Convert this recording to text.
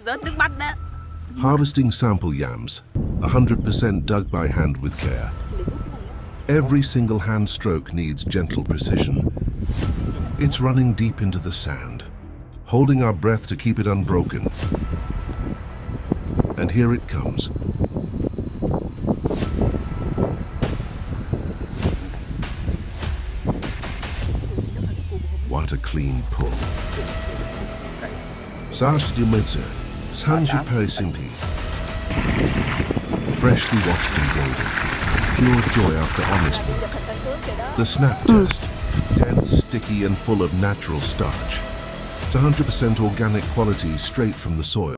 Rớt nước mắt đó. Harvesting sample yams, 100% dug by hand with care. Every single hand stroke needs gentle precision. It's running deep into the sand, holding our breath to keep it unbroken. And here it comes. What a clean pull. Freshly washed and golden. Pure joy after honest work. The snap test. Dense, sticky and full of natural starch. It's 100% organic quality straight from the soil.